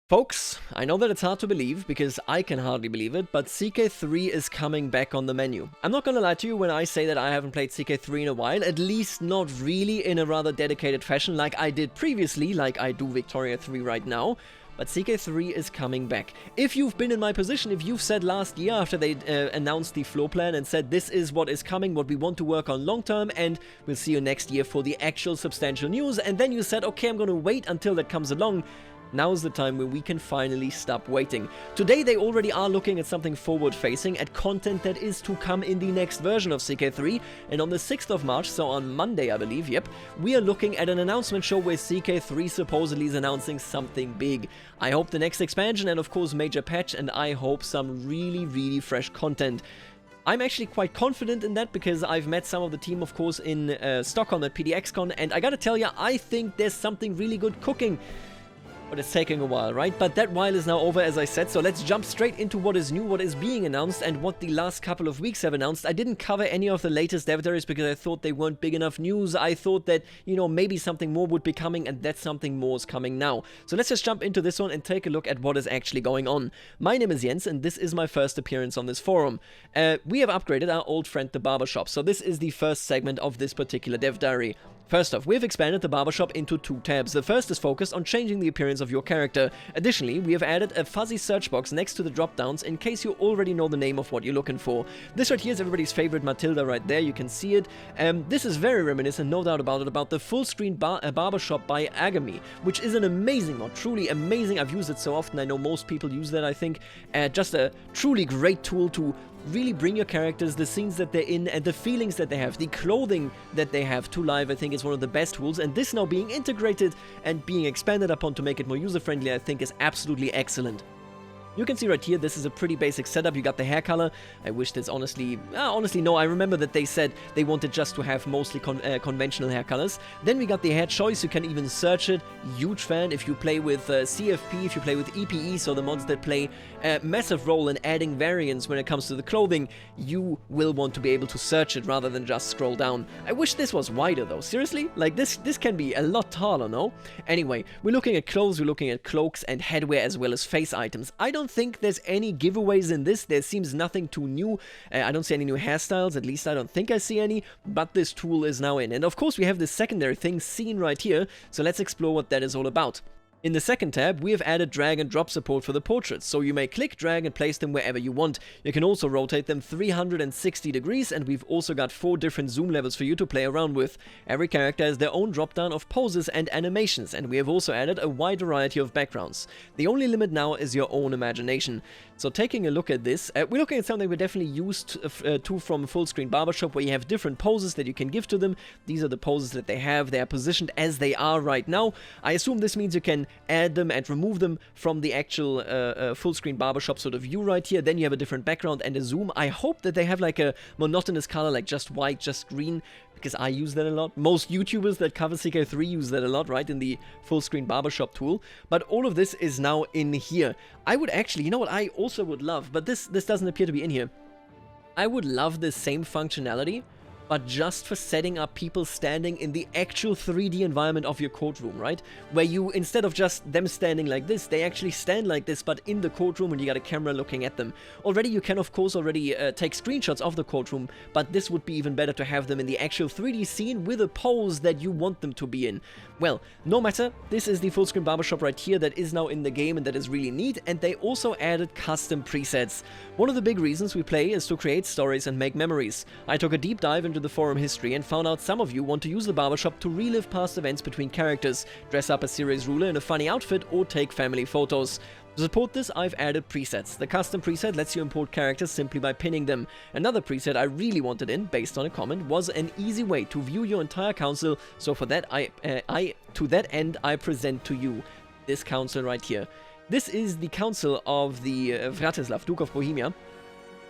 Folks, I know that it's hard to believe, because I can hardly believe it, but CK3 is coming back on the menu. I'm not gonna lie to you when I say that I haven't played CK3 in a while, at least not really in a rather dedicated fashion like I did previously, like I do Victoria 3 right now. But CK3 is coming back. If you've been in my position, if you've said last year after they announced the floor plan and said this is what is coming, what we want to work on long term, and we'll see you next year for the actual substantial news, and then you said, okay, I'm gonna wait until that comes along, now's the time where we can finally stop waiting. Today they already are looking at something forward-facing, at content that is to come in the next version of CK3, and on the 6th of March, so on Monday I believe, yep, we are looking at an announcement show where CK3 supposedly is announcing something big. I hope the next expansion and of course major patch, and I hope some really fresh content. I'm actually quite confident in that because I've met some of the team, of course, in Stockholm at PDXCon, and I gotta tell ya, I think there's something really good cooking. But it's taking a while, right? But that while is now over, as I said, so let's jump straight into what is new, what is being announced, and what the last couple of weeks have announced. I didn't cover any of the latest dev diaries because I thought they weren't big enough news. I thought that, you know, maybe something more would be coming, and that something more is coming now. So let's just jump into this one and take a look at what is actually going on. My name is Jens, and this is my first appearance on this forum. We have upgraded our old friend, the Barbershop, so this is the first segment of this particular dev diary. First off, we've expanded the Barbershop into two tabs. The first is focused on changing the appearance of your character. Additionally, we have added a fuzzy search box next to the drop-downs in case you already know the name of what you're looking for. This right here is everybody's favorite Matilda right there, you can see it. This is very reminiscent, no doubt about it, about the full-screen Barbershop by Agami, which is an amazing mod, truly amazing. I've used it so often, I know most people use that, I think. Just a truly great tool to really bring your characters, the scenes that they're in, and the feelings that they have, the clothing that they have to life. I think is one of the best tools, and this now being integrated and being expanded upon to make it more user-friendly, I think is absolutely excellent. You can see right here, this is a pretty basic setup. You got the hair color. I wish this honestly no, I remember that they said they wanted just to have mostly conventional hair colors. Then we got the hair choice. You can even search it. Huge fan if you play with CFP, if you play with EPE, so the mods that play a massive role in adding variance when it comes to the clothing. You will want to be able to search it rather than just scroll down. I wish this was wider though. Seriously? Like this can be a lot taller, no? Anyway, we're looking at clothes, we're looking at cloaks and headwear as well as face items. I don't think there's any giveaways in this. There seems nothing too new. I don't see any new hairstyles, at least I don't think I see any, but this tool is now in. And of course we have this secondary thing seen right here, so let's explore what that is all about. In the second tab, we have added drag and drop support for the portraits, so you may click, drag and place them wherever you want. You can also rotate them 360 degrees, and we've also got 4 different zoom levels for you to play around with. Every character has their own drop-down of poses and animations, and we have also added a wide variety of backgrounds. The only limit now is your own imagination. So taking a look at this, we're looking at something we're definitely used to from full-screen Barbershop, where you have different poses that you can give to them. These are the poses that they have. They are positioned as they are right now. I assume this means you can add them and remove them from the actual full-screen Barbershop sort of view right here. Then you have a different background and a zoom. I hope that they have like a monotonous color, like just white, just green, because I use that a lot. Most YouTubers that cover CK3 use that a lot, right, in the full-screen Barbershop tool. But all of this is now in here. I would actually, you know what I also would love, but this doesn't appear to be in here. I would love the same functionality, but just for setting up people standing in the actual 3D environment of your courtroom, right? Where you, instead of just them standing like this, they actually stand like this, but in the courtroom and you got a camera looking at them. Already, you can of course already take screenshots of the courtroom, but this would be even better to have them in the actual 3D scene with a pose that you want them to be in. Well, no matter, this is the full-screen Barbershop right here that is now in the game and that is really neat, and they also added custom presets. One of the big reasons we play is to create stories and make memories. I took a deep dive into the forum history and found out some of you want to use the Barbershop to relive past events between characters, dress up a serious ruler in a funny outfit, or take family photos. To support this, I've added presets. The custom preset lets you import characters simply by pinning them. Another preset I really wanted in, based on a comment, was an easy way to view your entire council, so for that to that end I present to you this council right here. This is the council of the Vratislav, Duke of Bohemia.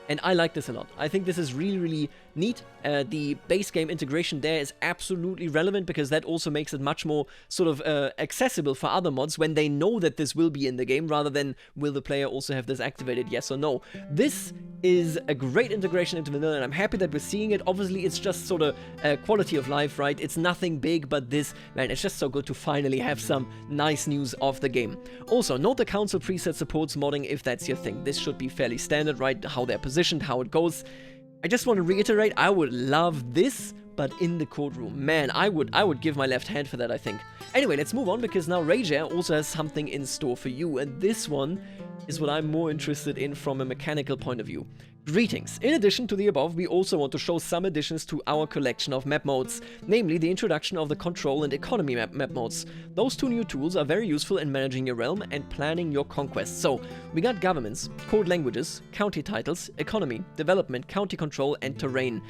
And I like this a lot. I think this is really, really neat. The base game integration there is absolutely relevant because that also makes it much more sort of accessible for other mods when they know that this will be in the game, rather than will the player also have this activated, yes or no. This is a great integration into vanilla, and I'm happy that we're seeing it. Obviously, it's just sort of quality of life, right? It's nothing big, but this, man, it's just so good to finally have some nice news of the game. Also, note the council preset supports modding if that's your thing. This should be fairly standard, right? How they're positioned, how it goes. I just want to reiterate, I would love this, but in the courtroom. Man, I would give my left hand for that, I think. Anyway, let's move on, because now Rager also has something in store for you, and this one is what I'm more interested in from a mechanical point of view. Greetings! In addition to the above, we also want to show some additions to our collection of map modes, namely the introduction of the control and economy map modes. Those two new tools are very useful in managing your realm and planning your conquests. So, we got governments, court languages, county titles, economy, development, county control, and terrain.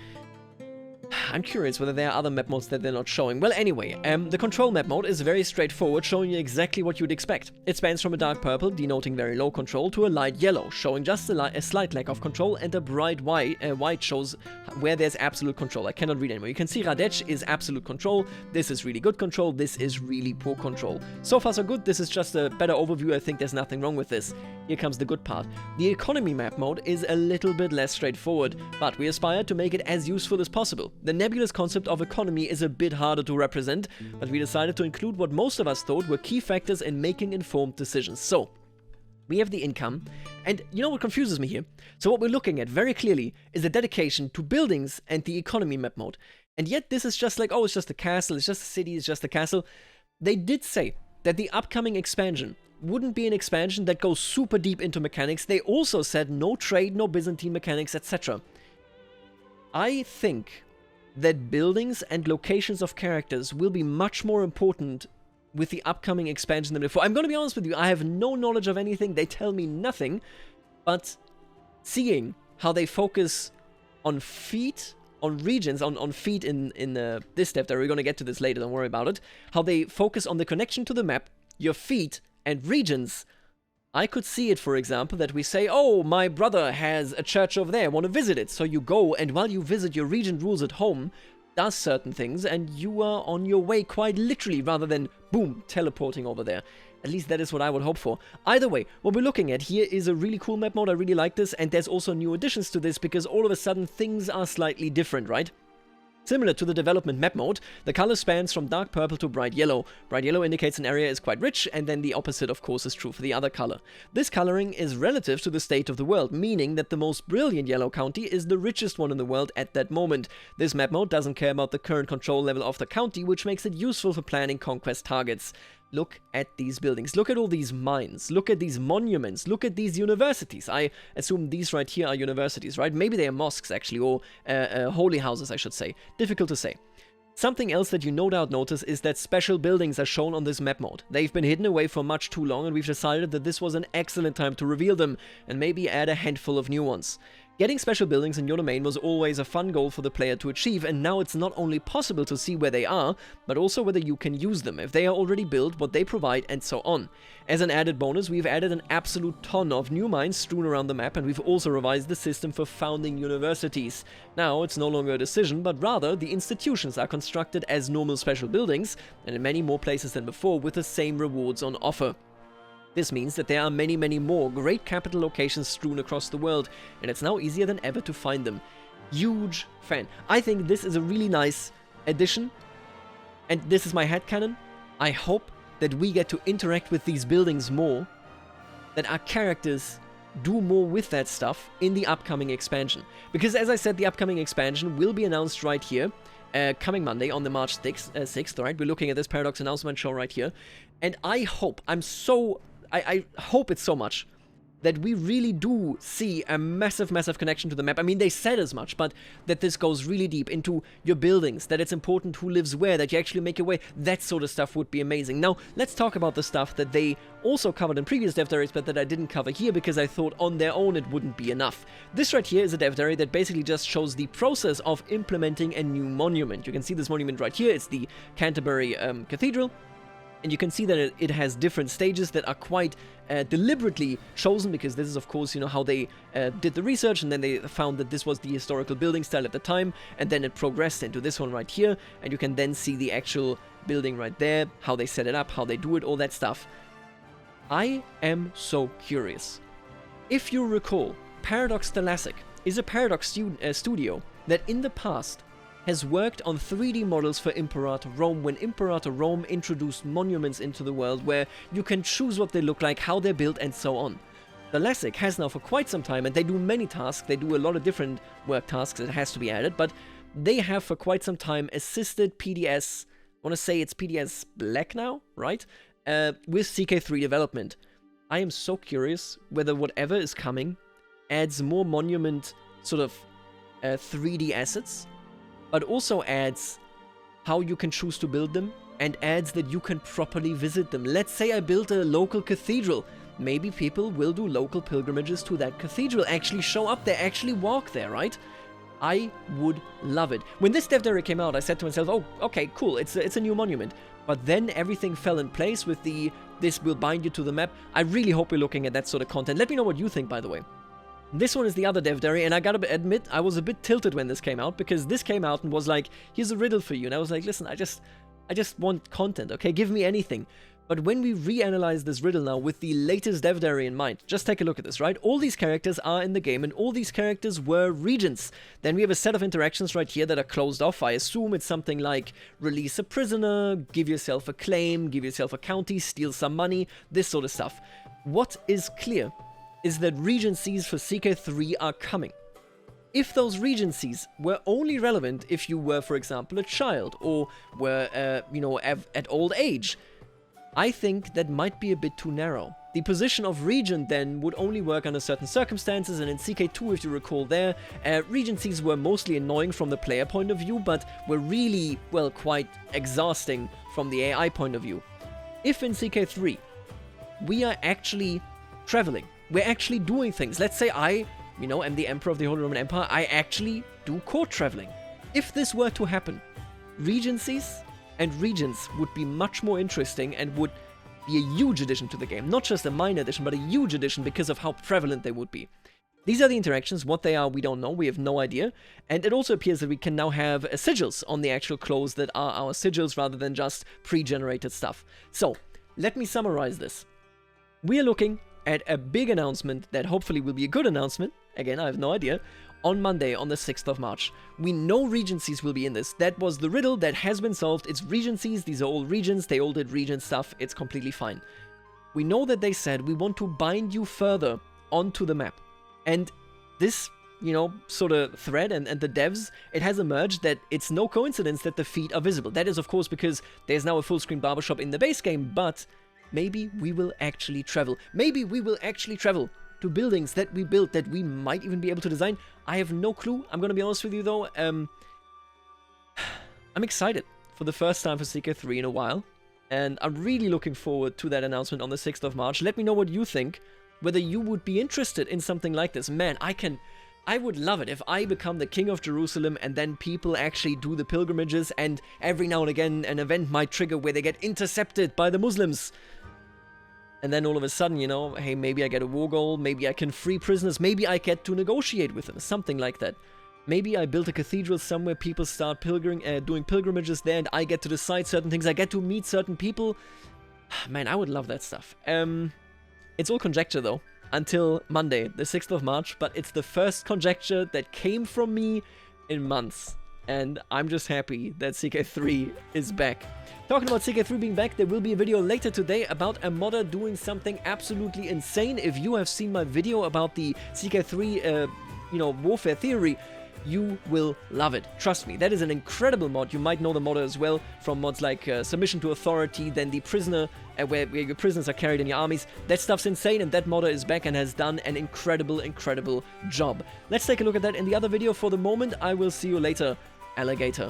I'm curious whether there are other map modes that they're not showing. Well, anyway, the control map mode is very straightforward, showing you exactly what you'd expect. It spans from a dark purple, denoting very low control, to a light yellow, showing just a slight lack of control, and a bright white shows where there's absolute control. I cannot read anymore. You can see Radech is absolute control, this is really good control, this is really poor control. So far so good, this is just a better overview, I think there's nothing wrong with this. Here comes the good part. The economy map mode is a little bit less straightforward, but we aspire to make it as useful as possible. The nebulous concept of economy is a bit harder to represent, but we decided to include what most of us thought were key factors in making informed decisions. So, we have the income, and you know what confuses me here? So what we're looking at very clearly is a dedication to buildings and the economy map mode. And yet this is just like, oh, it's just a castle, it's just a city, it's just a castle. They did say that the upcoming expansion wouldn't be an expansion that goes super deep into mechanics. They also said no trade, no Byzantine mechanics, etc. I think that buildings and locations of characters will be much more important with the upcoming expansion than before. I'm going to be honest with you, I have no knowledge of anything, they tell me nothing, but seeing how they focus on feet, on regions, on feet in this step, we're going to get to this later, don't worry about it, how they focus on the connection to the map, your feet, and regions. I could see it, for example, that we say, oh, my brother has a church over there, I want to visit it. So you go, and while you visit, your region rules at home, does certain things, and you are on your way quite literally, rather than, boom, teleporting over there. At least that is what I would hope for. Either way, what we're looking at here is a really cool map mode, I really like this, and there's also new additions to this, because all of a sudden things are slightly different, right? Similar to the development map mode, the color spans from dark purple to bright yellow. Bright yellow indicates an area is quite rich, and then the opposite, of course, is true for the other color. This coloring is relative to the state of the world, meaning that the most brilliant yellow county is the richest one in the world at that moment. This map mode doesn't care about the current control level of the county, which makes it useful for planning conquest targets. Look at these buildings, look at all these mines, look at these monuments, look at these universities. I assume these right here are universities, right? Maybe they are mosques, actually, or holy houses, I should say. Difficult to say. Something else that you no doubt notice is that special buildings are shown on this map mode. They've been hidden away for much too long, and we've decided that this was an excellent time to reveal them, and maybe add a handful of new ones. Getting special buildings in your domain was always a fun goal for the player to achieve, and now it's not only possible to see where they are, but also whether you can use them, if they are already built, what they provide, and so on. As an added bonus, we've added an absolute ton of new mines strewn around the map, and we've also revised the system for founding universities. Now, it's no longer a decision, but rather the institutions are constructed as normal special buildings, and in many more places than before, with the same rewards on offer. This means that there are many, many more great capital locations strewn across the world, and it's now easier than ever to find them. Huge fan. I think this is a really nice addition, and this is my headcanon. I hope that we get to interact with these buildings more, that our characters do more with that stuff in the upcoming expansion. Because as I said, the upcoming expansion will be announced right here, coming Monday on the March 6th, right? We're looking at this Paradox announcement show right here, and I hope, I hope it's so much that we really do see a massive, massive connection to the map. I mean, they said as much, but that this goes really deep into your buildings, that it's important who lives where, that you actually make your way, that sort of stuff would be amazing. Now, let's talk about the stuff that they also covered in previous dev diaries, but that I didn't cover here because I thought on their own it wouldn't be enough. This right here is a dev diary that basically just shows the process of implementing a new monument. You can see this monument right here, it's the Canterbury Cathedral. And you can see that it has different stages that are quite deliberately chosen, because this is, of course, you know, how they did the research, and then they found that this was the historical building style at the time, and then it progressed into this one right here, and you can then see the actual building right there, how they set it up, how they do it, all that stuff. I am so curious. If you recall, Paradox Thalassic is a Paradox studio that in the past has worked on 3D models for Imperator Rome, when Imperator Rome introduced monuments into the world where you can choose what they look like, how they're built, and so on. Thalassic has now for quite some time, and they do many tasks, they do a lot of different work tasks that has to be added, but they have for quite some time assisted PDS, I want to say it's PDS Black now, right? With CK3 development. I am so curious whether whatever is coming adds more monument sort of 3D assets, but also adds how you can choose to build them, and adds that you can properly visit them. Let's say I built a local cathedral. Maybe people will do local pilgrimages to that cathedral, actually show up there, actually walk there, right? I would love it. When this dev diary came out, I said to myself, oh, okay, cool, it's a new monument. But then everything fell in place with this will bind you to the map. I really hope we're looking at that sort of content. Let me know what you think, by the way. This one is the other dev diary, and I gotta admit, I was a bit tilted when this came out, because this came out and was like, here's a riddle for you, and I was like, listen, I just want content, okay? Give me anything. But when we reanalyze this riddle now with the latest dev diary in mind, just take a look at this, right? All these characters are in the game, and all these characters were regents. Then we have a set of interactions right here that are closed off. I assume it's something like release a prisoner, give yourself a claim, give yourself a county, steal some money, this sort of stuff. What is clear is that Regencies for CK3 are coming. If those Regencies were only relevant if you were, for example, a child, or were, you know, at old age, I think that might be a bit too narrow. The position of Regent then would only work under certain circumstances, and in CK2, if you recall there, Regencies were mostly annoying from the player point of view, but were really, well, quite exhausting from the AI point of view. If in CK3, we are actually traveling, we're actually doing things. Let's say I, you know, am the Emperor of the Holy Roman Empire, I actually do court traveling. If this were to happen, Regencies and Regents would be much more interesting and would be a huge addition to the game. Not just a minor addition, but a huge addition because of how prevalent they would be. These are the interactions. What they are, we don't know. We have no idea. And it also appears that we can now have sigils on the actual clothes that are our sigils rather than just pre-generated stuff. So, let me summarize this. We are looking at a big announcement that hopefully will be a good announcement. Again, I have no idea. On Monday, on the 6th of March. We know Regencies will be in this. That was the riddle that has been solved. It's Regencies. These are all regents. They all did regent stuff. It's completely fine. We know that they said we want to bind you further onto the map. And this, you know, sort of thread and the devs, it has emerged that it's no coincidence that the feet are visible. That is, of course, because there's now a full-screen Barbershop in the base game, but maybe we will actually travel. Maybe we will actually travel to buildings that we built that we might even be able to design. I have no clue. I'm gonna be honest with you though. I'm excited for the first time for CK3 in a while, and I'm really looking forward to that announcement on the 6th of March. Let me know what you think, whether you would be interested in something like this. Man, I would love it if I become the King of Jerusalem and then people actually do the pilgrimages, and every now and again an event might trigger where they get intercepted by the Muslims. And then all of a sudden, you know, hey, maybe I get a war goal, maybe I can free prisoners, maybe I get to negotiate with them, something like that. Maybe I build a cathedral somewhere, people start doing pilgrimages there, and I get to decide certain things, I get to meet certain people. Man, I would love that stuff. It's all conjecture though, until Monday, the 6th of March, but it's the first conjecture that came from me in months. And I'm just happy that CK3 is back. Talking about CK3 being back, there will be a video later today about a modder doing something absolutely insane. If you have seen my video about the CK3, warfare theory, you will love it. Trust me, that is an incredible mod. You might know the modder as well from mods like Submission to Authority, then the Prisoner, where your prisoners are carried in your armies. That stuff's insane, and that modder is back and has done an incredible, incredible job. Let's take a look at that in the other video. For the moment, I will see you later, alligator.